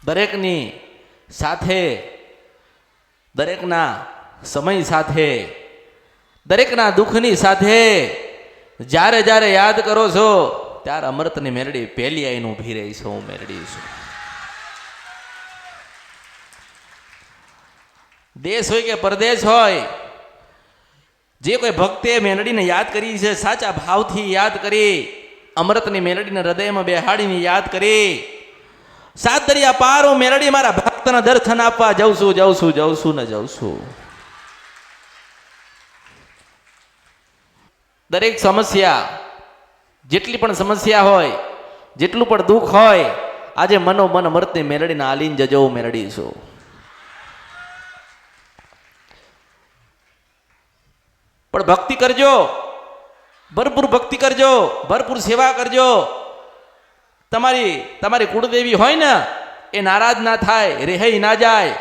દરેકની સાથે, દરેકના સમય સાથે, દરેકના દુઃખની સાથે જ્યારે જ્યારે યાદ કરો છો ત્યારે અમૃતની મેરડી પહેલી આવીને ઊભી રહી છે. હું મેરડી છું. દેશ હોય કે પરદેશ હોય, જે કોઈ ભક્તે મેલડીને યાદ કરી છે, સાચા ભાવથી યાદ કરી, અમૃતની મેલડીને હૃદયમાં બેહાડીને યાદ કરી, સાત દરિયા પાર હું મેલડી મારા ભક્તના દર્શન આપવા જઉં છું, જઉં છું, જઉં છું ને જઉં છું. દરેક સમસ્યા, જેટલી પણ સમસ્યા હોય, જેટલું પણ દુઃખ હોય, આજે મનોમન અમૃતની મેલડીને આલીને જજો. હું મેલડી છું. પણ ભક્તિ કરજો, ભરપૂર ભક્તિ કરજો, ભરપૂર સેવા કરજો. તમારી કુળદેવી હોય ને એ નારાજ ના થાય, રેહાઈ ના જાય,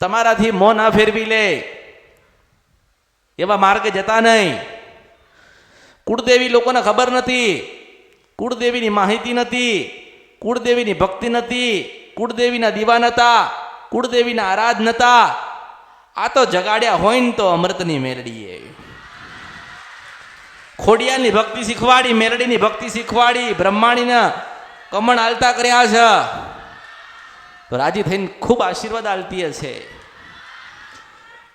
તમારાથી મોં ના ફેરવી લે, એવા માર્ગે જતા નહીં. કુળદેવી લોકોને ખબર નથી, કુળદેવીની માહિતી નથી, કુળદેવીની ભક્તિ નથી, કુળદેવીના દીવા નતા, કુળદેવીના આરાધ નતા. આ તો જગાડ્યા હોય ને તો અમૃતની મેલડીએ ખોડિયાલની ભક્તિ શીખવાડી, મેલડીની ભક્તિ શીખવાડી, બ્રહ્માણીને કમણ આલતા કર્યા છે. તો રાજી થઈને ખૂબ આશીર્વાદ આલતી હશે.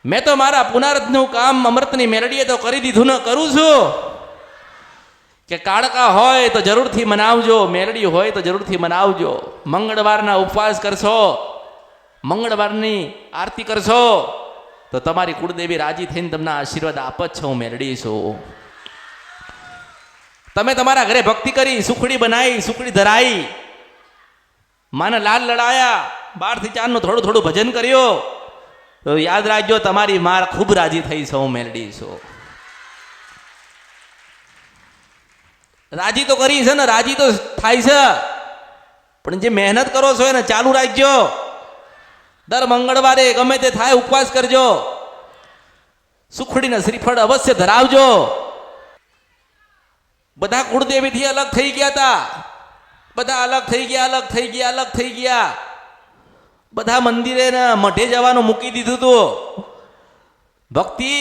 મેં તો મારા પુનર્થનું કામ અમૃતની મેલડીએ તો કરી દીધું ને કરું છું. કે કાળકા હોય તો જરૂરથી મનાવજો, મેલડી હોય તો જરૂરથી મનાવજો. મંગળવારના ઉપવાસ કરશો, મંગળવારની આરતી કરશો તો તમારી કુળદેવી રાજી થઈને તમને આશીર્વાદ આપત છે. હું મેલડી છું. તમે તમારા ઘરે ભક્તિ કરી, સુખડી બનાવી, સુખડી ધરાઈ, માને લાલ લડાયા, 12 થી 4 નું થોડું થોડું ભજન કર્યો, તો યાદ રાખજો તમારી માર ખૂબ રાજી થઈ છે. હું મેલડી છું. રાજી તો કરી છે ને, રાજી તો થાય છે, પણ જે મહેનત કરો છો એને ચાલુ રાખજો. દર મંગળવારે ગમે તે થાય ઉપવાસ કરજો, સુખડીને શ્રીફળ અવશ્ય ધરાવજો. બધા કુળદેવીથી અલગ થઈ ગયા હતા, બધા અલગ થઈ ગયા, અલગ થઈ ગયા, અલગ થઈ ગયા. બધા મંદિરે ને મઢે જવાનું મૂકી દીધું હતું. ભક્તિ,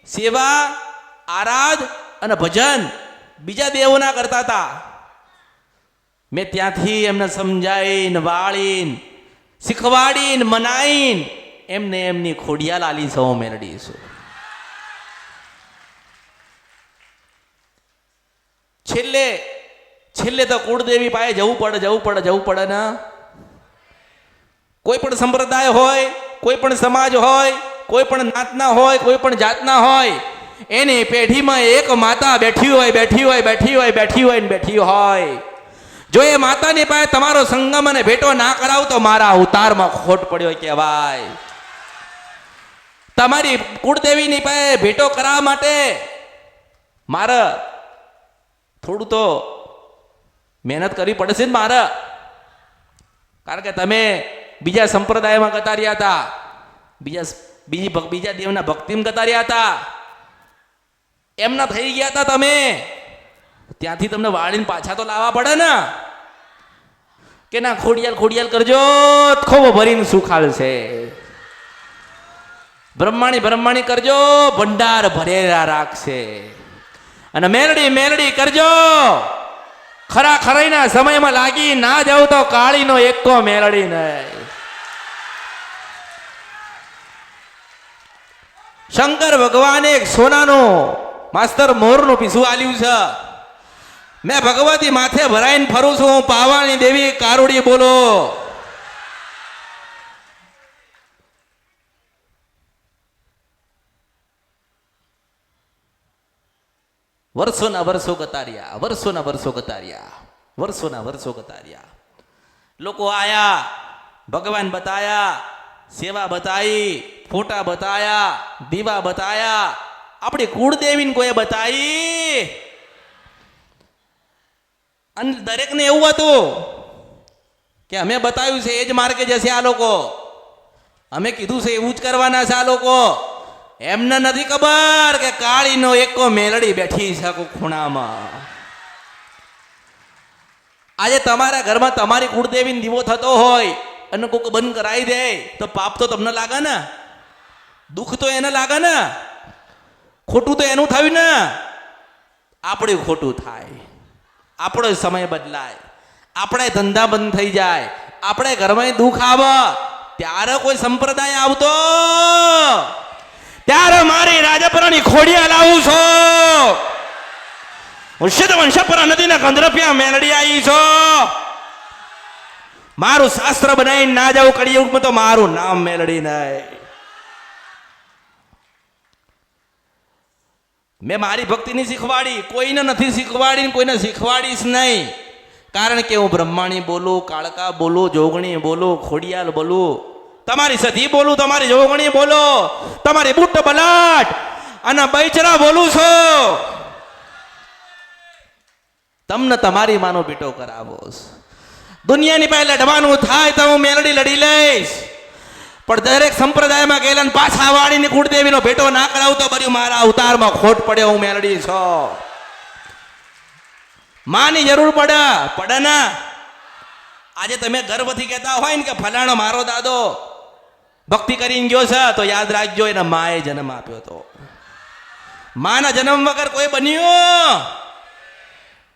સેવા, આરાધ અને ભજન બીજા દેવોના કરતા હતા. મેં ત્યાંથી એમને સમજાવીને, વાળીને, શીખવાડીને, મનાઈને એમને એમની ખોડિયાલ આલી છે. હું મેલડી છું. છેલ્લે તો કુળદેવી પાસે જવું પડે ને. કોઈ પણ સંપ્રદાય હોય, કોઈ પણ સમાજ હોય, કોઈ પણ નાતના હોય, કોઈ પણ જાતના હોય, એની પેઢીમાં એક માતા બેઠી હોય. જો એ માતાની પાસે તમારો સંગમ અને ભેટો ના કરાવ તો મારા અવતારમાં ખોટ પડ્યો કહેવાય. તમારી કુળદેવીની પાસે ભેટો કરાવવા માટે મારે થોડું તો મહેનત કરવી પડશે ને મારે. કારણ કે તમે બીજા સંપ્રદાયમાં ગતાર્યા હતા, બીજા દેવના ભક્તિમાં ગતાર્યા હતા, એમના થઈ ગયા હતા તમે. ત્યાંથી તમને વાળીને પાછા તો લાવવા પડે ને. કે ના ખોડિયાલ કરજો, ખોબો ભરીને સુખાલ છે. બ્રહ્માણી કરજો, ભંડાર ભરેલા રાખશે. અને મેલડી કરજો, ખરાઈના સમયમાં લાગી ના જાવ તો કાળીનો એકો મેલડી નહીં. શંકર ભગવાને એક સોનાનું માસ્તર મોરનું પીસું આલ્યું છે. મેં ભગવતી માથે ભરાઈને ફરું છું. હું પાવાણી દેવી કારુડી બોલો. વર્ષોના વર્ષો ગતાર્યા. લોકો આયા, ભગવાન બતાયા, સેવા બતાઈ, ફોટા બતાયા, દીવા બતાયા. આપણી કુળદેવીને કોઈ બતાઈ? અને દરેકને એવું હતું કે અમે બતાવ્યું છે એ જ માર્ગે જશે આ લોકો, અમે કીધું છે એવું જ કરવાના છે આ લોકો. એમને નથી ખબર કે કાળીનો એકો મેલડી બેઠી છે ખૂણામાં. આજે તમારા ઘરમાં તમારી કુળદેવીને દીવો થતો હોય અને કોક બંધ કરાવી દે તો પાપ તો તમને લાગે ને, દુઃખ તો એને લાગે ને, ખોટું તો એનું થયું ને. આપણું ખોટું થાય, આપણો સમય બદલાય, આપણે ધંધા બંધ થઈ જાય, આપણે ઘરમાં દુઃખ આવે, ત્યારે કોઈ સંપ્રદાય આવતો, ત્યારે મારી રાજપરાની ખોડિયા લાવું છો. હું સિદ્ધ વંશપરા નદીના કંદરપિયા મેલડી આવી છો. મારું શાસ્ત્ર બનાવીને ના જાઉં કળિયુગમાં તો મારું નામ મેલડી નહીં. મેં મારી ભક્તિ નહીં શીખવાડી, કોઈને નથી શીખવાડી, કોઈને શીખવાડીશ નહીં. કારણ કે હું બ્રહ્માણી બોલું, કાળકા બોલું, જોગણી બોલું, ખોડિયાલ બોલું, તમારી સતી બોલું, તમારી જોગણી બોલો, તમારી બુટ્ટ બલાટ અને બૈચરા બોલું છો. તમને તમારી માનો પીટો કરાવો. દુનિયાની પહેલા લડવાનું થાય તો હું મેલડી લડી લઈશ, પણ દરેક સંપ્રદાયમાં ગયેલા પાછા વાળીને કુળદેવીનો ભેટો ના કરાવતો બર્યું મારા અવતારમાં ખોટ પડે. હું મેલડી છો. માની જરૂર પડે ને. આજે તમે ગર્વથી કહેતા હોય ને કે ફલાણો મારો દાદો ભક્તિ કરીને ગયો છે, તો યાદ રાખજો એના માએ જન્મ આપ્યો હતો. માના જન્મ વગર કોઈ બન્યું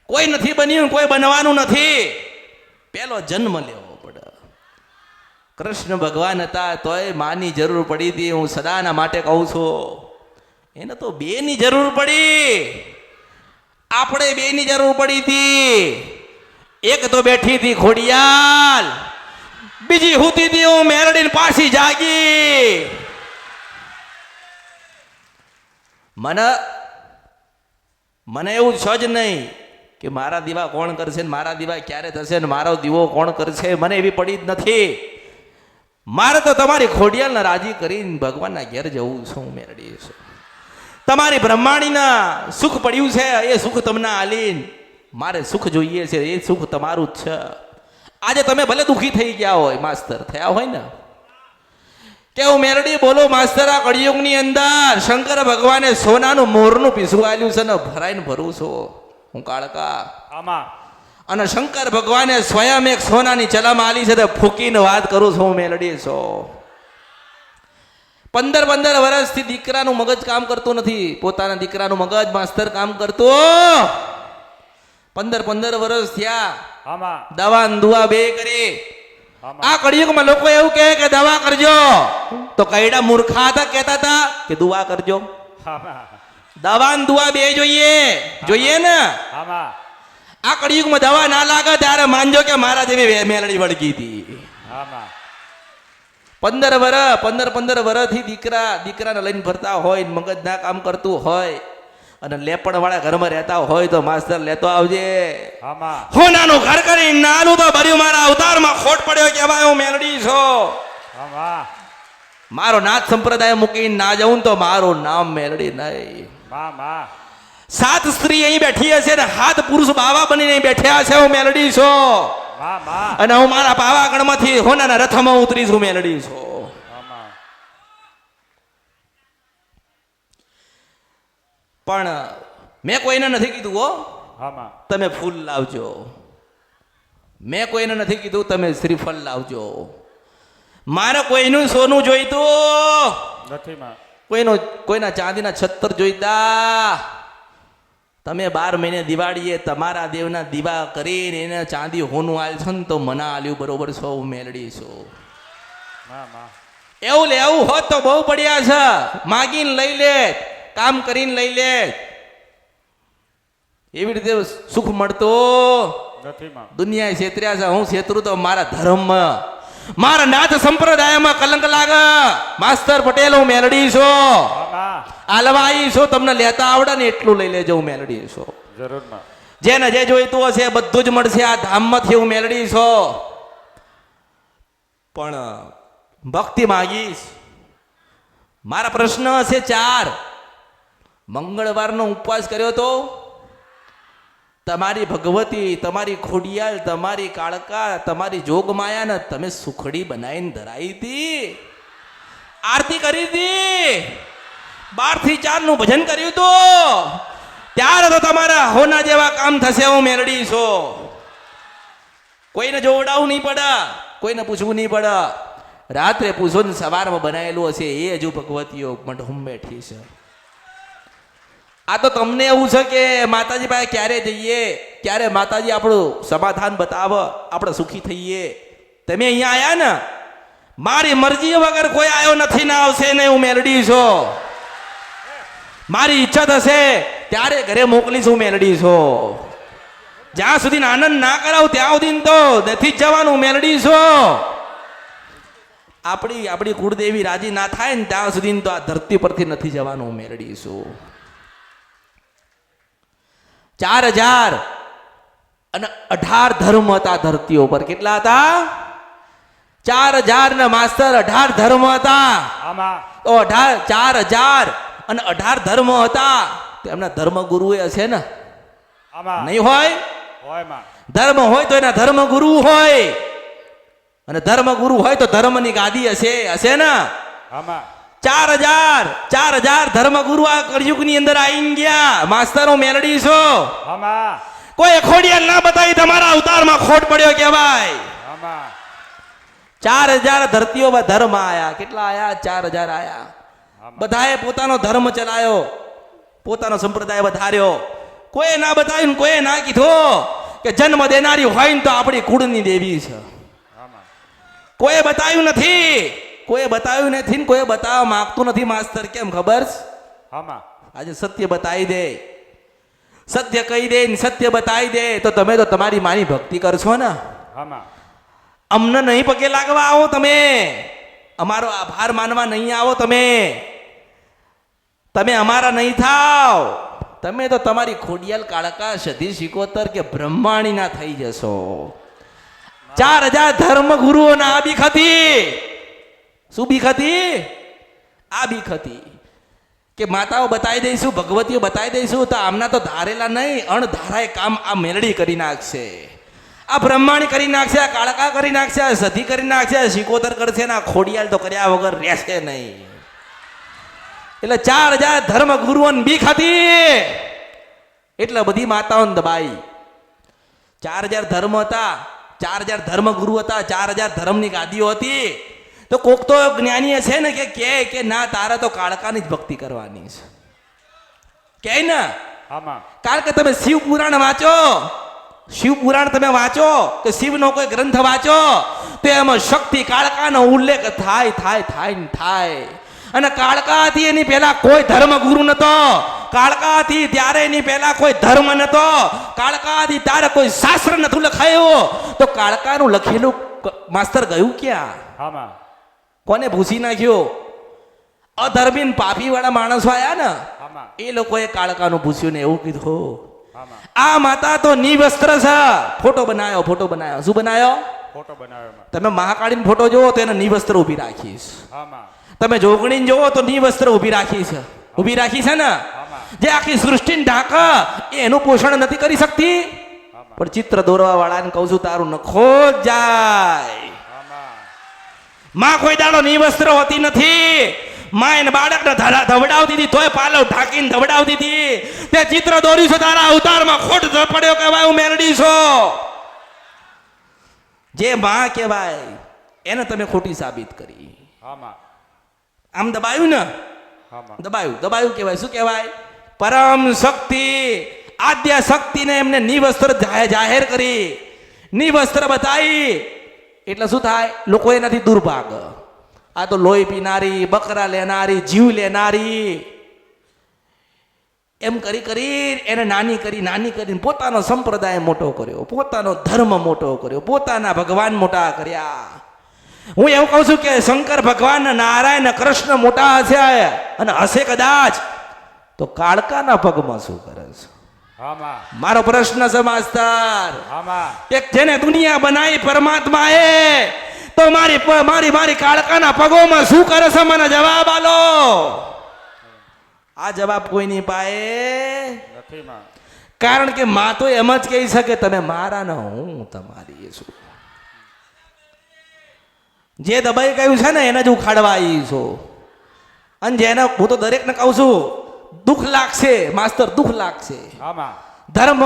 કોઈ નથી, બન્યું કોઈ બનવાનું નથી. પેલો જન્મ લેવો પડે. કૃષ્ણ ભગવાન હતા તોય માની જરૂર પડી હતી. હું સદાના માટે કહું છું, એને તો બે ની જરૂર પડી, આપણે બે ની જરૂર પડી હતી. એક તો બેઠી હતી ખોડિયાલ, બીજી હુતી હતી હું મેરડીને પાછી જાગી. મને એવું છે જ નહીં કે મારા દીવા કોણ કરશે ને મારા દીવા ક્યારે થશે ને મારો દીવો કોણ કરશે. મને એવી પડી જ નથી. મારે તો તમારી ખોડિયાલને રાજી કરીને ભગવાનના ઘેર જવું છે. હું મેરડી છું. તમારી બ્રહ્માણીના સુખ પડ્યું છે એ સુખ તમને આલીન મારે સુખ જોઈએ છે. એ સુખ તમારું જ છે. આજે તમે ભલે દુઃખી થઈ ગયા હોય, માસ્તર થયા હોય ને, કે હું મેરડી બોલો માસ્તર, આ કળિયુગની અંદર શંકર ભગવાને સોનાનું મોરનું પીસું આલ્યું છે ને ભરાઈને ભરું છું હું કાળકા. અને શંકર ભગવાને સ્વયં એક સોનાની ચલામ આલી છે, ફૂકીને વાત કરું છું હું મેલડી છો. 15 વર્ષથી દીકરાનું મગજ કામ કરતું નથી. પોતાના દીકરાનું મગજ માસ્તર કામ કરતું. 15 વર્ષ થયા, દવા દુઆ બે કરી. આ કળિયુગમાં લોકો એવું કહે કે દવા કરજો, તો કઈડા મૂર્ખા હતા કહેતા હતા કે દુઆ કરજો. દવા દુઆ બે જોઈએ ને. આ કળિયુગમાં દવા ના લાગે ત્યારે માનજો કે મારા જેવી મેલડી વળગી હતી. 15 વર્ષથી દીકરાને લઈને ફરતા હોય, મગજ ના કામ કરતું હોય અને લેપણ વાળા ઘરમાં રહેતા હોય તો માસ્તર લેતો આવજે. હું નાનું ઘર કરી નાનું તો ભર્યું મારા અવતારમાં ખોટ પડ્યો કેવાય હું મેલડી છો. મારો નાથ સંપ્રદાય મૂકીને ના જવું તો મારું નામ મેલડી નહીં. 7 સ્ત્રી અહીં બેઠી હશે ને 7 પુરુષ બાવા બનીને બેઠ્યા છે. હું મેલડી છો. અને હું મારા પાવાગઢમાંથી હોનાના રથમાં ઉતરીશ. હું મેલડી છો. પણ મેં કોઈને નથી કીધું હો તમે ફૂલ લાવજો. મેં કોઈને નથી કીધું તમે શ્રીફળ લાવજો. મારે કોઈનું સોનું જોઈતું નથી, કોઈના ચાંદીના છત્તર જોઈતા. તમે 12 મહિને દિવાળીએ તમારા દેવના દીવા કરીને એને ચાંદી હોનું આલ છો ને તો મના આલ્યું બરોબર છો. હું મેલડી છું. એવું લેવું હોત તો બહુ પડ્યા છે. માગીને લઈ લે, કામ કરીને લઈ લે. એવી રીતે સુખ મળતો દુનિયા છેતર્યા છે. હું છેતરું તો મારા ધર્મમાં, મારા નાથ સંપ્રદાયમાં કલંક લાગે. માસ્તર પટેલ હું મેલડી છો. આલવાઈ છો. તમને લેતા આવડે ને એટલું લઈ લેજો. હું મેલડી છો. જેને જે જોઈતું હશે બધું જ મળશે આ ધામમાંથી. હું મેલડી છો. પણ ભક્તિ માગીશ. મારા પ્રશ્ન હશે 4. મંગળવારનો ઉપવાસ કર્યો તો તમારી ભગવતી, તમારી ખોડિયાલ, તમારી કાળકા, તમારી જોગમાયા ને તમે સુખડી બનાવીને ધરાઈ હતી, આરતી કરી હતી, 12 થી 4 નું ભજન કર્યું હતું. ત્યારે તો તમારા હોના જેવા કામ થશે. હું મેલડી છો. કોઈને જોવડાવવું નહીં પડે, કોઈને પૂછવું નહીં પડે. રાત્રે પૂછો ને સવારમાં બનાવેલું હશે એ હજુ ભગવતીઓ મઢમ બેઠી છે. આ તો તમને એવું છે કે માતાજી પાસે ક્યારે જઈએ, ક્યારે માતાજી આપણું સમાધાન બતાવે, આપણે સુખી થઈએ. તમે અહીંયા આયા ને, મારી મરજી વગર કોઈ આવ્યો નથી ને આવશે ને, હું મેલડી છું. મારી ઈચ્છા થશે ત્યારે ઘરે મોકલીશું મેલડી છું. જ્યાં સુધી આનંદ ના કરાવું ત્યાં સુધી તો નથી જ જવાનું, મેલડી છું. આપણી કુળદેવી રાજી ના થાય ને ત્યાં સુધી તો આ ધરતી પરથી નથી જવાનું, મેલડી છું. 4018 ધર્મ હતા ધરતી ઉપર. કેટલા હતા? 4000 ને માસ્ટર 18 ધર્મ હતા. તો 4018 ધર્મ હતા. એમના ધર્મ ગુરુ હશે ને? નહીં હોય? ધર્મ હોય તો એના ધર્મ ગુરુ હોય, અને ધર્મ ગુરુ હોય તો ધર્મની ગાદી હશે ને? 4000 ધર્મ ગુરુ આ કળયુગની અંદર આવી ગયા. માસ્તરો મેલડી છો. કોઈ ખોડિયાલ ના બતાવી તમારા અવતારમાં ખોટ પડ્યો કહેવાય. 4000 ધરતીઓ પર ધર્મ આયા. કેટલા આયા? 4000 આયા. બધાએ પોતાનો ધર્મ ચલાયો, પોતાનો સંપ્રદાય વધાર્યો. કોઈ ના બતાવ્યું, કોઈ ના કીધું કે જન્મ દેનારી હોય ને તો આપણી કુળની દેવી છે. કોઈ બતાવ્યું નથી, કોઈ બતાવ્યું નથી ને કોઈ બતાવવા માંગતું નથી. માસ્તર કેમ ખબર? આજે સત્ય બતાવી દે, સત્ય કહી દે ને સત્ય બતાવી દે તો તમે તો તમારી માની ભક્તિ કરશો ને. અમને નહીં પગે લાગવા આવો તમે, અમારો આભાર માનવા નહીં આવો તમે, તમે અમારા નહીં થાવ. તમે તો તમારી ખોડિયાલ કાળકા સધી સિકોતર કે બ્રહ્માણી ના થઈ જશો. 4000 ધર્મ ગુરુઓના આ બીક હતી. શું બીક હતી? આ બીક હતી કે માતાઓ બતાવી દઈશું, ભગવતીઓ બતાવી દઈશું તો આમના તો ધારેલા નહીં અણધારાય કામ આ મેલડી કરી નાખશે, આ બ્રહ્માણી કરી નાખશે, આ કાળકા કરી નાખશે, આ સધી કરી નાખશે, આ સિકોતર કરશે ને આ ખોડિયાલ તો કર્યા વગર રહેશે નહીં. એટલે 4000 ધર્મ ગુરુઓની બીક હતી એટલે બધી માતાઓને દબાઈ. 4000 ધર્મ હતા, 4000 ધર્મ ગુરુ હતા, 4000 ધર્મની ગાદીઓ હતી. તો કોક તો જ્ઞાની છે ને કે ના તારે તો કાળકાની જ ભક્તિ કરવાની છે કે ને. કારણ કે તમે શિવ પુરાણ વાંચો, શિવ પુરાણ તમે વાંચો કે શિવનો કોઈ ગ્રંથ વાંચો તો એમાં શક્તિ કાળકાનો ઉલ્લેખ થાય. અને કાળકા હતી એની પહેલા કોઈ ધર્મ ગુરુ નતો. કાળકા હતી ત્યારે એની પહેલા કોઈ ધર્મ નતો. કાળકા હતી ત્યારે કોઈ શાસ્ત્ર નતું લખાયું. તો કાળકાનું લખેલું માસ્તર ગયું ક્યાં? કોને ભૂસી નાખ્યો? અધર્મી પાપી વાળા માણસો આયા ને એ લોકોએ કાળકાનું ભૂસ્યું ને એવું કીધું આ માતા તો નિવસ્ત્ર છે. ફોટો બનાવ્યો. શું બનાવ્યો? ફોટો બનાવ્યો. તમે મહાકાળીનો ફોટો જોવો તો એને નિવસ્ત્ર ઊભી રાખીશ. તમે જોગણીને જોવો તો નિવસ્ત્ર ઊભી રાખી છે ને. જે આખી સૃષ્ટિને ઢાંક એ એનું પોષણ નથી કરી શકતી. પણ ચિત્ર દોરવા વાળાને કહું છું તારું નખો જ જાય. માં કોઈ દાડો નિવસ્ત્ર હોતી નથી. માં એને બાળકને ધવડાવતી હતી તોય પાલવ ઢાંકીને ધવડાવતી હતી. તે ચિત્ર દોર્યું છે તારા અવતારમાં ખોટ પડ્યો કહેવાય, હું મેલડી છો. જે માં કહેવાય એને તમે ખોટી સાબિત કરી. આમ દબાયું ને, દબાયું કહેવાય. શું કહેવાય? પરમ શક્તિ, આદ્ય શક્તિને એમને નિવસ્ત્ર જાહેર કરી, નિવસ્ત્ર બતાવી. એટલે શું થાય? લોકો એનાથી દૂર ભાગ. આ તો લોહી પીનારી, બકરા લેનારી, જીવ લેનારી, એમ કરી એને નાની કરીને પોતાનો સંપ્રદાય મોટો કર્યો, પોતાનો ધર્મ મોટો કર્યો, પોતાના ભગવાન મોટા કર્યા. હું એવું કહું છું કે શંકર ભગવાન, નારાયણ, કૃષ્ણ મોટા હશે અને હશે કદાચ તો કાળકાના પગમાં શું કરે છે? મારો પ્રશ્ન છે માસ્તર, એક જેને દુનિયા બનાવી પરમાત્મા એ તો મારી કાળકાના પગોમાં શું કરે છે? મને જવાબ આલો. આ જવાબ કોઈ નહીં પાએ. કારણ કે માં તો એમ જ કહી શકે તમે મારા ને હું તમારી છું. જે દબાઈ ગયું છે ને એને જ ઉખાડવા આવી છું. અને જેને હું તો દરેકને કહું છું દુઃખ લાગશે માસ્તર, દુઃખ લાગશે. ધર્મ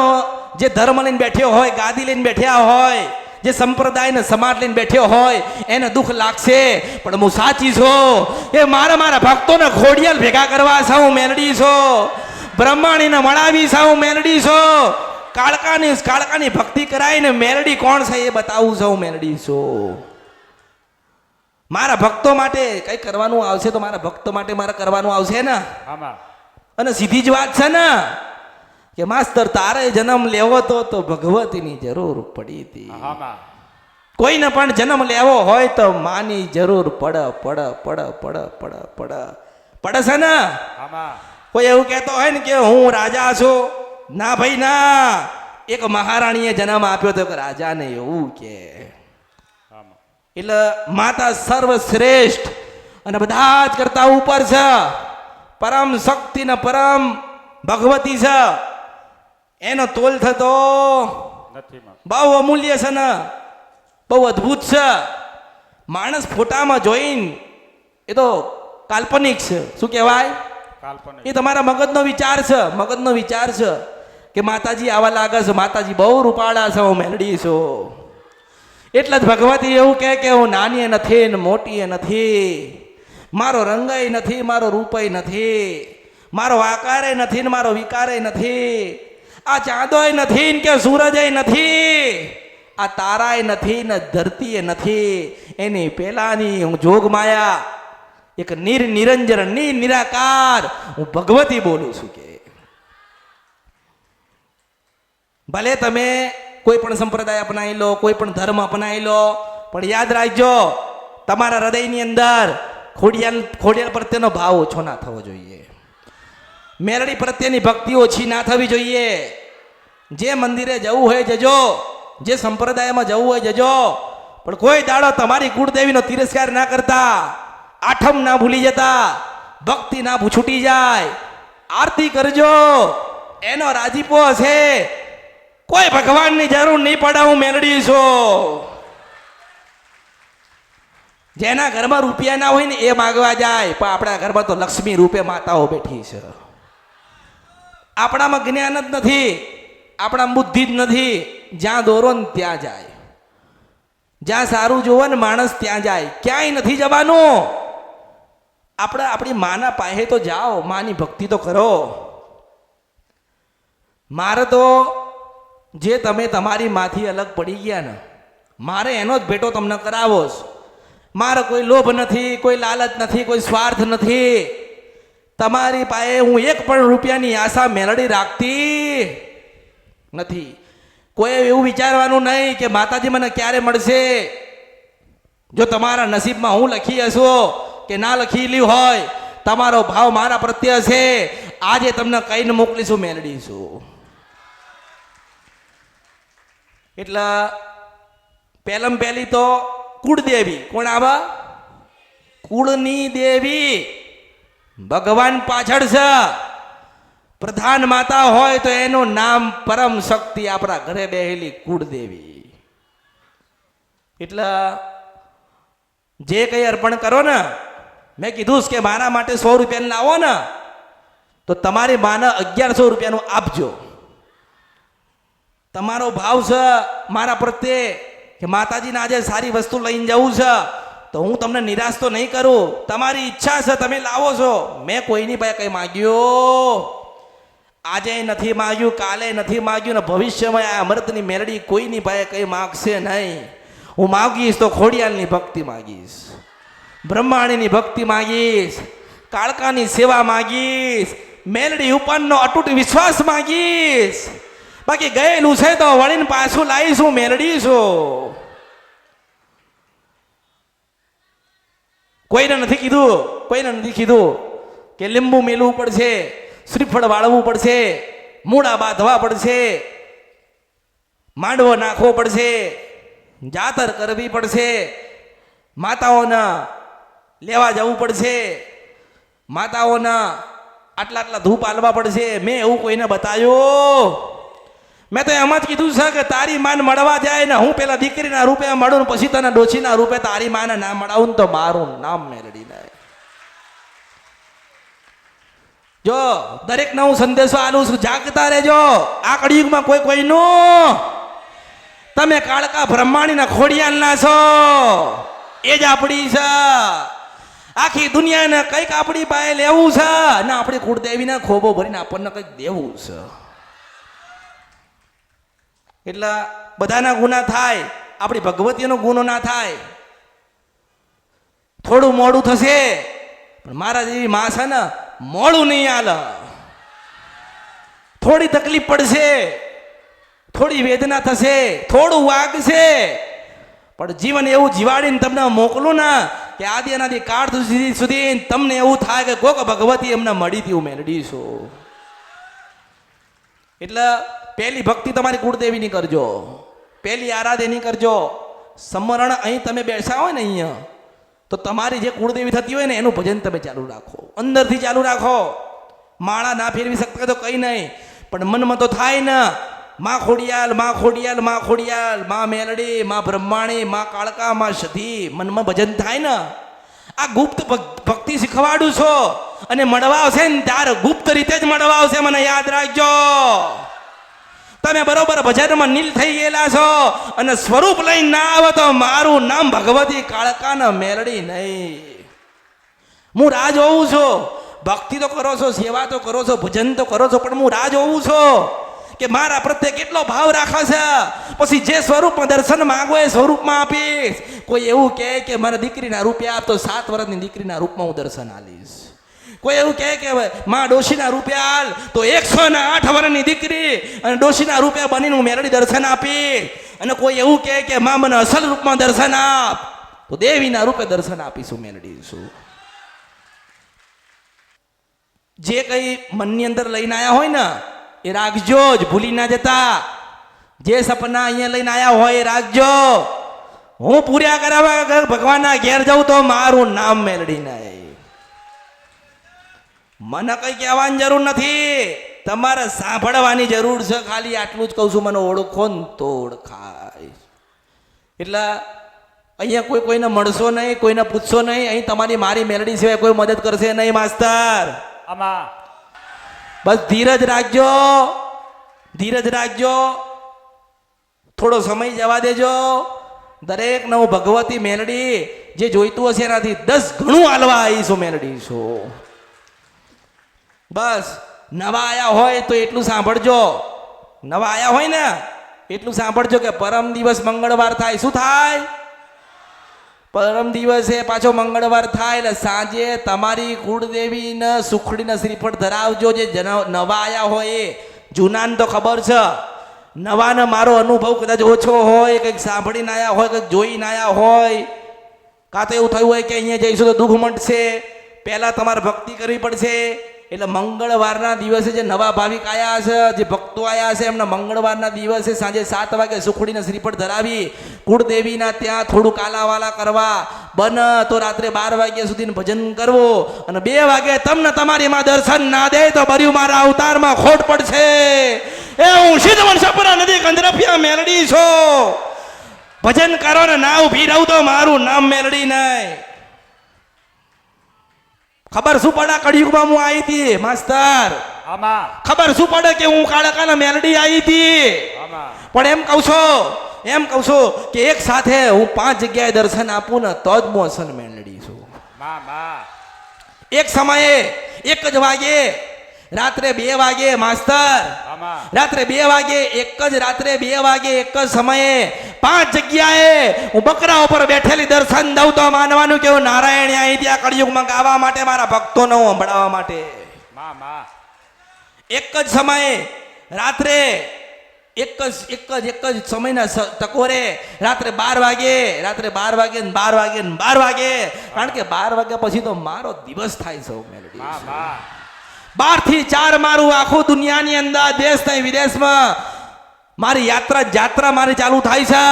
જે ધર્મ લઈને બેઠ્યો હોય, ગાદી લઈને બેઠ્યા હોય, જે સંપ્રદાયને સમાજ લઈને બેઠ્યો હોય એને દુઃખ લાગશે, પણ હું સાચી છું. એ મારા ભક્તોને ખોડિયાલ ભેગા કરવા છે હું મેલડી છું. બ્રહ્માણીને મળાવી છે હું મેલડી છું. કાળકાની ભક્તિ કરાવીને મેલડી કોણ છે એ બતાવું છું હું મેલડી છું. મારા ભક્તો માટે કઈ કરવાનું આવશે તો મારા ભક્તો માટે મારે કરવાનું આવશે ને. અને સીધી જ વાત છે ને કે માસ્તર તારે જન્મ લેવો તો ભગવતીની જરૂર પડી હતી. કોઈને પણ જન્મ લેવો હોય તો માની જરૂર પડે છે ને. કોઈ એવું કહેતો હોય ને કે હું રાજા છું, ના ભાઈ ના, એક મહારાણીએ જન્મ આપ્યો તો રાજાને એવું કે. એટલે માતા સર્વશ્રેષ્ઠ અને બધા જ કરતા ઉપર છે, પરમ શક્તિ ને પરમ ભગવતી છે. એનો તોલ થતો બહુ અમૂલ્ય છે ને બહુ અદ્ભુત છે. માણસ ફોટામાં જોઈને એ તો કાલ્પનિક છે. શું કહેવાય? એ તમારા મગજનો વિચાર છે કે માતાજી આવા લાગે છે, માતાજી બહુ રૂપાળા છે, હું મેલડી છું. એટલે જ ભગવતી એવું કહે કે હું નાની નથી ને મોટી નથી, મારો રંગય નથી, મારો રૂપય નથી, મારો આકારે નથી ને મારો વિકારે નથી, આ ચાંદોય નથી ને કે સૂરજય નથી, આ તારાય નથી ને ધરતીય નથી, એની પેલાની હું જોગ માયા, એક નિરંજન નિરાકાર હું ભગવતી બોલું છું. કે ભલે તમે કોઈ પણ સંપ્રદાય અપનાવી લો, કોઈ પણ ધર્મ અપનાવી લો, પણ યાદ રાખજો તમારા હૃદયની અંદર ખોડિયાલ પ્રત્યેનો ભાવ ઓછો ના થવો જોઈએ. મેલડી પ્રત્યેની ભક્તિ ઓછી ના થવી જોઈએ. જે મંદિરે જવું હોય જજો, જે સંપ્રદાયમાં જવું હોય જજો, પણ કોઈ દાડો તમારી કુળદેવીનો તિરસ્કાર ના કરતા, આઠમ ના ભૂલી જતા, ભક્તિ ના છૂટી જાય. આરતી કરજો, એનો રાજીપો હશે. કોઈ ભગવાનની જરૂર નહીં પડે, હું મેલડી છું. જેના ઘરમાં રૂપિયા ના હોય ને એ માગવા જાય, પણ આપણા ઘરમાં તો લક્ષ્મી રૂપે માતાઓ બેઠી છે. આપણામાં જ્ઞાન જ નથી, આપણા બુદ્ધિ જ નથી. જ્યાં દોરો ને ત્યાં જાય, જ્યાં સારું જોવે ને માણસ ત્યાં જાય, ક્યાંય નથી જવાનું. આપણે આપણી માના પાસે તો જાઓ, માની ભક્તિ તો કરો. મારે તો જે તમે તમારી માથી અલગ પડી ગયા ને, મારે એનો જ ભેટો તમને કરાવો છે. મારે કોઈ લોભ નથી, કોઈ લાલચ નથી, કોઈ સ્વાર્થ નથી. તમારી પાસે હું એક પણ રૂપિયાની આશા મેલડી રાખતી નથી. કોઈ એવું વિચારવાનું નહીં કે માતાજી મને ક્યારે મળશે. જો તમારા નસીબમાં હું લખી હશો કે ના લખેલી હોય, તમારો ભાવ મારા પ્રત્યે હશે, આજે તમને કહીને મોકલીશું મેલડીશું. એટલે પહેલી તો કુળદેવી કોણ આવે? કુળની દેવી ભગવાન પાછળ છે. પ્રધાન માતા હોય તો એનું નામ પરમ શક્તિ, આપણા ઘરે બેહેલી કુળદેવી. એટલે જે કઈ અર્પણ કરો ને, મેં કીધું કે મારા માટે 100 રૂપિયાનું લાવો ને, તો તમારી માને 1100 રૂપિયાનું આપજો. તમારો ભાવ છે મારા પ્રત્યે કે માતાજીને આજે સારી વસ્તુ લઈને જવું છે, તો હું તમને નિરાશ તો નહીં કરું. તમારી ઈચ્છા છે, તમે લાવો છો. મેં કોઈની પાસે કંઈ માગ્યું આજે નથી માગ્યું, કાલે નથી માગ્યું, ને ભવિષ્યમાં આ અમૃતની મેલડી કોઈની પાસે કંઈ માગશે નહીં. હું માગીશ તો ખોડિયાલની ભક્તિ માગીશ, બ્રહ્માણીની ભક્તિ માગીશ, કાળકાની સેવા માગીશ, મેલડી ઉપરનો અતૂટ વિશ્વાસ માગીશ. બાકી ગયેલું છે તો વળીને પાછું લાવીશું, મેલડી છું. કોઈને નથી કીધું કે લીંબુ મેલવું પડશે, શ્રીફળ વાળવું પડશે, મૂળા બાંધવા પડશે, માંડવો નાખવો પડશે, જાતર કરવી પડશે, માતાઓના લેવા જવું પડશે, માતાઓના આટલા ધૂપ આલવા પડશે. મેં એવું કોઈને બતાવ્યું? મેં તો એમ જ કીધું છે કે તારી માન મળવા જાય ને, હું પેલા દીકરીના રૂપે મળું ને પછી તને ડોશીના રૂપે તારી માને ના મળાવું ને, તો મારું નામ મેલડી નહીં. જો દરેક હું સંદેશો આલું છું, જાગતા રહેજો. આ કળિયુગમાં કોઈનું તમે કાળકા બ્રહ્માણીના ખોડિયાલના છો. એ જ આપણી છે. આખી દુનિયાને કંઈક આપણી પાસે લેવું છે અને આપણી કુળદેવીના ખોબો ભરીને આપણને કંઈક દેવું છે. એટલે બધાના ગુના થાય, આપણી ભગવતીનો ગુનો ના થાય. થોડું મોડું થશે પણ મારા જેવી માં છે ને મોડું નહીં હાલે. થોડી તકલીફ પડશે, થોડી વેદના થશે, થોડું વાગશે, પણ જીવન એવું જીવાડીને તમને મોકલું ને કે આદિ અનાદિ કાળ સુધી તમને એવું થાય કે કોક ભગવતી એમને મળી હતી, હું મેળવીશું. એટલે પહેલી ભક્તિ તમારી કુળદેવીની કરજો, પહેલી આરાધની કરજો. સમરણ અહીં તમે બેસા હોય ને અહીંયા તો તમારી જે કુળદેવી થતી હોય ને એનું ભજન તમે ચાલુ રાખો, અંદરથી ચાલુ રાખો. માળા ના ફેરવી શકતા તો કંઈ નહીં, પણ મનમાં તો થાય ને માં ખોડિયાલ, માં ખોડિયાલ, માં ખોડિયાલ, માં મેલડી, માં બ્રહ્માણી, માં કાળકા, માં સધી. મનમાં ભજન થાય ને. આ ગુપ્ત ભક્તિ શીખવાડું છો અને મળવા આવશે ને ત્યારે ગુપ્ત રીતે જ મળવા આવશે, મને યાદ રાખજો. તમે બરોબર ભજનમાં નીલ થઈ ગયેલા છો અને સ્વરૂપ લઈને ના આવો તો મારું નામ ભગવતી કાળકા ને મેલડી નહીં. હું રાહ જોઉં છું. ભક્તિ તો કરો છો, સેવા તો કરો છો, ભજન તો કરો છો, પણ હું રાહ જોઉં છું કે મારા પ્રત્યે કેટલો ભાવ રાખે છે. પછી જે સ્વરૂપમાં દર્શન માંગો એ સ્વરૂપમાં આપીશ. કોઈ એવું કહે કે મારા દીકરીના રૂપિયા આપ તો 7 વર્ષની દીકરીના રૂપમાં હું દર્શન આલીશ. કોઈ એવું કહે કે માં ડોશીના રૂપિયા હાલ તો 108 વર્ષની દીકરી અને ડોશીના રૂપિયા બનીને હું મેલડી દર્શન આપીશ. અને કોઈ એવું કહે કે માં મને અસલ રૂપમાં દર્શન આપ તો દેવીના રૂપે દર્શન આપીશું, મેલડીશું. જે કંઈ મનની અંદર લઈને આવ્યા હોય ને એ રાખજો જ, ભૂલી ના જતા. જે સપના અહીંયા લઈને આવ્યા હોય એ રાખજો. હું પૂર્યા કરાવવા ભગવાનના ઘેર જાઉં તો મારું નામ મેલડી નહીં. મને કઈ કહેવાની જરૂર નથી, તમારે સાંભળવાની જરૂર છે. ખાલી આટલું જ કહું છું, મને ઓળખો ને તો ઓળખાય. એટલે અહીંયા કોઈને મળશો નહીં, કોઈને પૂછશો નહીં. અહીં તમારી મારી મેલડી સિવાય કોઈ મદદ કરશે નહીં માસ્તર. આમાં બસ ધીરજ રાખજો, ધીરજ રાખજો. થોડો સમય જવા દેજો. દરેક નવું ભગવતી મેલડી જે જોઈતું હશે એનાથી 10 ગણું હાલવા આવીશું, મેલડીશું. બસ નવા આયા હોય તો એટલું સાંભળજો, નવા આયા હોય ને એટલું સાંભળજો કે પરમ દિવસ મંગળવાર થાય. શું થાય? પરમ દિવસે પાછો મંગળવાર થાય એટલે સાંજે તમારી કુળદેવીને સુખડીને શ્રીફળ ધરાવજો. જે નવા આયા હોય એ, જૂનાને તો ખબર છે, નવાને મારો અનુભવ કદાચ ઓછો હોય, કંઈક સાંભળીને આવ્યા હોય, કંઈક જોઈને આવ્યા હોય, કાં તો એવું થયું હોય કે અહીંયા જઈશું તો દુઃખ મટશે, પહેલાં તમારે ભક્તિ કરવી પડશે. એટલે મંગળવારના દિવસે જે નવા ભાવિક આવ્યા છે, જે ભક્તો આવ્યા છે, એમને મંગળવારના દિવસે સાંજે 7 વાગે સુખડીને શ્રીફળ ધરાવી કુળદેવીના ત્યાં થોડું કાલાવાલા કરવા, બન તો રાત્રે 12 વાગ્યા સુધી ભજન કરવું. અને 2 વાગે તમને તમારી માં દર્શન ના દે તો બર્યું મારા અવતારમાં ખોટ પડશે. એ હું સિદ્ધવન સપરા નદી કંદરપિયા મેલડી છો. ભજન કરો ને ના ઉભી રહું તો મારું નામ મેલડી નહીં. ખબર શું પડે કળિયુગમાં હું આવી હતી માસ્તર? આમાં ખબર શું પડે કે હું કાળકાના મેલડી આવી હતી? આમાં પણ એમ કહું છું કે એક સાથે હું 5 જગ્યાએ દર્શન આપું ને તો જ હું અસલ મેલડી છું. માં એક સમયે 1 જ વાગે, રાત્રે 2 વાગે માસ્તર, આમાં રાત્રે 2 વાગે, રાત્રે 2 વાગે એક જ સમયે 5 જગ્યાએ હું બકરા ઉપર બેઠેલી દર્શન દઉં તો માનવાનું કે હું નારાયણ અહીં ત્યાં કળિયુગમાં ગાવા માટે, મારા ભક્તોને હું સંભળાવવા માટે. માં એક જ સમયે રાત્રે એક જ સમયના ટકોરે રાત્રે 12 વાગે ને 12 વાગે ને 12 વાગે. કારણ કે 12 વાગ્યા પછી તો મારો દિવસ થાય છે મેલડી. 12 થી 4 મારું આખું દુનિયાની અંદર, દેશ નહીં વિદેશમાં મારી જાત્રા મારી ચાલુ થાય છે.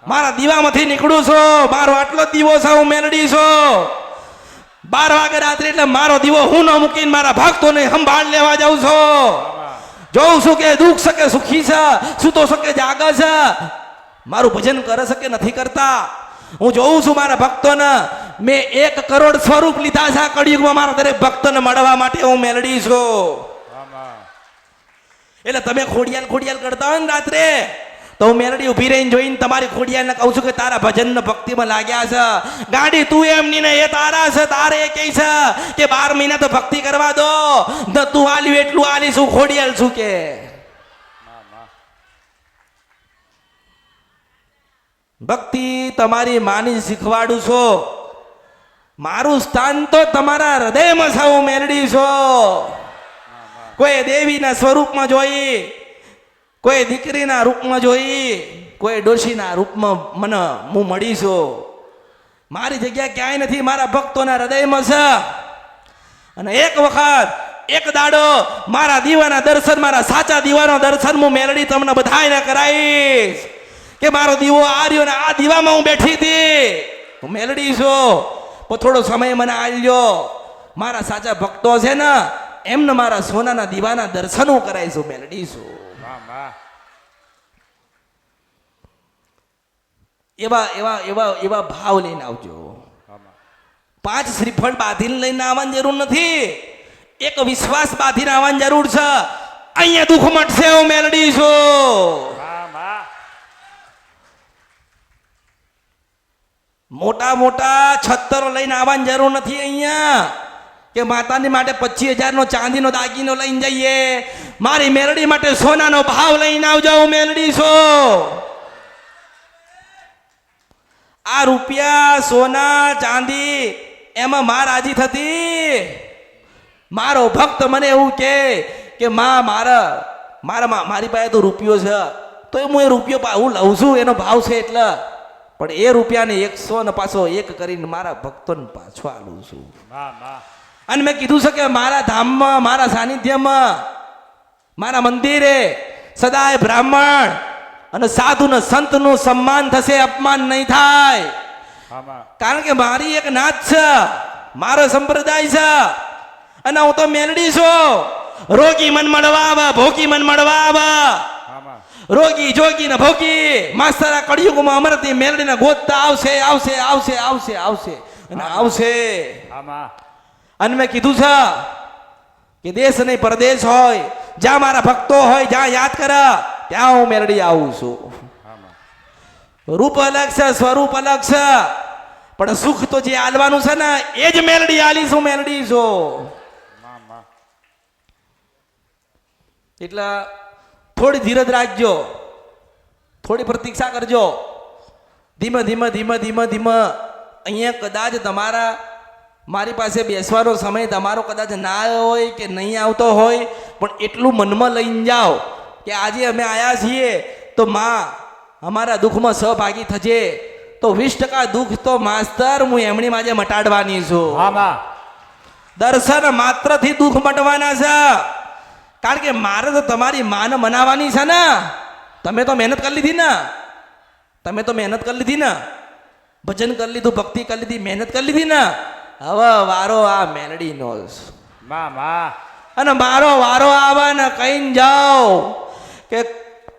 મારા દીવામાંથી નીકળું છું, મારો આટલો દીવો છે, હું મેલડી છું. 12 વાગે રાત્રે એટલે મારો દીવો હું ન મૂકીને મારા ભક્તોને સંભાળ લેવા જાઉં છું. જોઉં છું કે દુઃખ છે કે સુખી છે, સૂતો છે કે જાગે છે, મારું ભજન કરે છે કે નથી કરતા. હું જોઉં છું મારા ભક્તોને. મેં 1 કરોડ સ્વરૂપ લીધા છે કળિયુગમાં મારા દરેક ભક્તોને મળવા માટે. હું મેલડી છું. એટલે તમે ખોડિયાલ કરતા હોય ને રાત્રે તો હું મેલડી ઊભી રહીને જોઈને તમારી ખોડિયાને કહું છું કે તારા ભજન ને ભક્તિમાં લાગ્યા છે. ગાડી તું એમની ને એ તારા છે, તારે એ કહે છે કે 12 મહિના તો ભક્તિ કરવા દો, ન તું આલ્યું એટલું આલીશું ખોડિયાલ છું કે. ભક્તિ તમારી માની શીખવાડું છો. મારું સ્થાન તો તમારા હૃદયમાં છે. હું મેલડી છો. કોઈ દેવીના સ્વરૂપમાં જોઈ, કોઈ દીકરીના રૂપમાં જોઈ, કોઈ ડોશીના રૂપમાં મને હું મળી છું. મારી જગ્યા ક્યાંય નથી, મારા ભક્તોના હૃદયમાં છે. અને એક વખત એક દાડો મારા દીવાના દર્શન, મારા સાચા દીવાનો દર્શન હું મેલડી તમને બધાને કરાવીશ કે મારો દીવો આ રહ્યો ને આ દીવામાં હું બેઠી હતી. હું મેલડી છું. પણ થોડો સમય મને આલ્યો. મારા સાચા ભક્તો છે ને એમને મારા સોનાના દીવાના દર્શન હું કરાવીશું. મેલડી છું. એવા એવા એવા એવા ભાવ લઈને આવજો. 5 શ્રીફળ બાંધીને લઈને આવવાની જરૂર નથી, એક વિશ્વાસ બાંધીને આવવાની જરૂર છે. અહીંયા દુઃખ મટશે. હું મેલડી છું. મોટા મોટા છત્તરો લઈને આવવાની જરૂર નથી. અહીંયા કે માતાની માટે 25,000 નો ચાંદીનો દાગીનો લઈને જઈએ. મારી મેલડી માટે સોનાનો ભાવ લઈને આવજો. હું મેલડી છું. આ રૂપિયા, સોના, ચાંદી એમાં માં રાજી થતી. મારો ભક્ત મને એવું કે માં મારી પાસે તો રૂપિયો છે, તો હું એ રૂપિયો હું લઉં છું, એનો ભાવ છે એટલે. પણ એ રૂપિયાને 100 ને પાછો 1 કરીને મારા ભક્તોને પાછો આલું છું. અને મેં કીધું છે કે મારા ધામમાં, મારા સાનિધ્યમાં, મારા મંદિરે સદાય બ્રાહ્મણ અને સાધુ ને સંત નું સન્માન થશે, અપમાન નહીં થાય. કારણ કે મારી એક નાત છે, મારો સંપ્રદાય છે. અને હું તો મેલડી છું. રોગી મન મળવા આવે, ભોગી મન મળવા આવે. રોગી જોગી ને ભોગી માસ્તરા કળિયુગમાં અમરતી મેલડીને ગોતતા આવશે, આવશે, આવશે, આવશે, આવશે અને આવશે. અને મેં કીધું છે કે દેશ નહીં પરદેશ હોય, જ્યાં મારા ભક્તો હોય, જ્યાં યાદ કરે ત્યાં હું મેલડી આવું છું. રૂપ અલગ છે, સ્વરૂપ અલગ છે, પણ સુખ તો જે આલવાનું છે ને એ જ મેલડી આલીશ. હું મેલડી છું. એટલે થોડી ધીરજ રાખજો, થોડી પ્રતીક્ષા કરજો. ધીમે ધીમે ધીમે ધીમે ધીમે અહીંયા કદાચ તમારા મારી પાસે બેસવાનો સમય તમારો કદાચ ના આવ્યો હોય કે નહીં આવતો હોય, પણ એટલું મનમાં લઈને જાઓ કે આજે અમે આવ્યા છીએ તો માં અમારા દુઃખમાં સહભાગી થજે. તો 20% દુઃખ તો માસ્તર હું એમની માજે મટાડવાની છું. દર્શન માત્રથી દુઃખ મટવાના છે. કારણ કે મારે તો તમારી માને મનાવવાની છે ને. તમે તો મહેનત કરી લીધી ને, તમે તો મહેનત કરી લીધી ને, ભજન કરી લીધું, ભક્તિ કરી લીધી, મહેનત કરી લીધી ને. હવે વારો આ મેલડીનો અને મારો વારો આવે ને કહીને જાઓ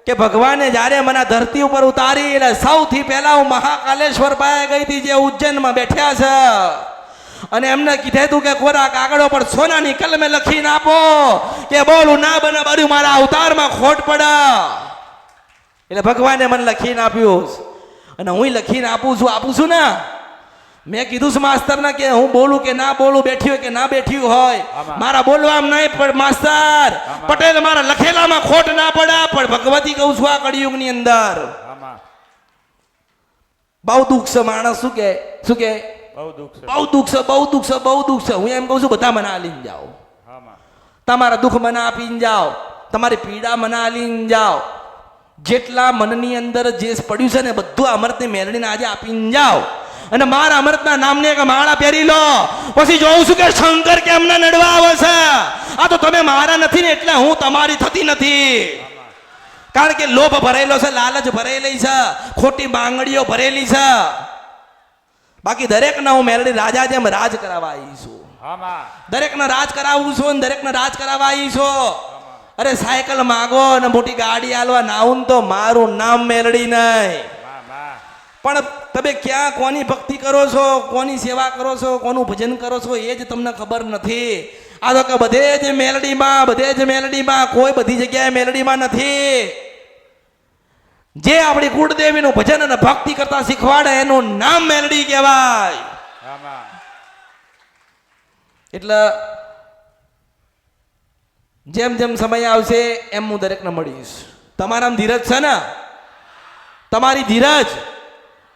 કે ભગવાને જ્યારે મને ધરતી ઉપર ઉતારી એટલે સૌથી પહેલા હું મહાકાલેશ્વર પાસે ગઈ હતી, જે ઉજ્જૈનમાં બેઠ્યા છે. અને એમને કીધે તું કે કોરા કાગળો પર સોનાની કલમે લખીને આપો કે બોલું ના બને બધું મારા અવતારમાં ખોટ પડે. એટલે ભગવાને મને લખીને આપ્યું અને હું લખીને આપું છું ને. મેં કીધું છે માસ્તરને કે હું બોલું કે ના બોલું, બેઠી હોય કે ના બેઠી હોય, મારા બોલવામાં નહીં પણ માસ્તર પટેલ મારા લખેલામાં ખોટ ના પડે. પણ ભગવતી કહું છું આ કળિયુગની અંદર બહુ દુઃખ છે. માણસ શું કે બહુ દુઃખ છે, બહુ દુઃખ છે, બહુ દુઃખ છે. હું એમ કહું છું બધા મને આલીને જાઓ. તમારા દુઃખ મને આપીને જાઓ, તમારી પીડા મને આલીને જાઓ. જેટલા મનની અંદર જે પડ્યું છે ને બધું અમૃતની મેલડીને આજે આપીને જાઓ. અને મારા અમૃતના નામને એક માળા પહેરી લો. પછી જોઉં છું કે શંકર કેમને નડવા આવે છે. આ તો તમે મારા નથી ને એટલે હું તમારી થતી નથી. કારણ કે લોભ ભરેલો છે, લાલચ ભરેલી છે, ખોટી માંગણીઓ ભરેલી છે. બાકી દરેકને હું મેલડી રાજા જેમ રાજ કરાવવા આવી છું. દરેકને રાજ કરાવું છું અને દરેકને રાજ કરાવવા આવી છું. અરે સાયકલ માગો અને મોટી ગાડી આલવા નાવું તો મારું નામ મેલડી નહીં. પણ તમે ક્યાં કોની ભક્તિ કરો છો, કોની સેવા કરો છો, કોનું ભજન કરો છો એ જ તમને ખબર નથી. આ તો કે બધે જ મેલડીમાં, બધે જ મેલડીમાં, કોઈ બધી જગ્યાએ મેલડીમાં નથી. જે આપણી કુળદેવીનું ભજન અને ભક્તિ કરતા શીખવાડે એનું નામ મેલડી કહેવાય. હા માં. એટલે જેમ જેમ સમય આવશે એમ હું દરેકને મળીશ. તમારામાં ધીરજ છે ને? તમારી ધીરજ,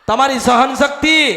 તમારી સહન શક્તિ,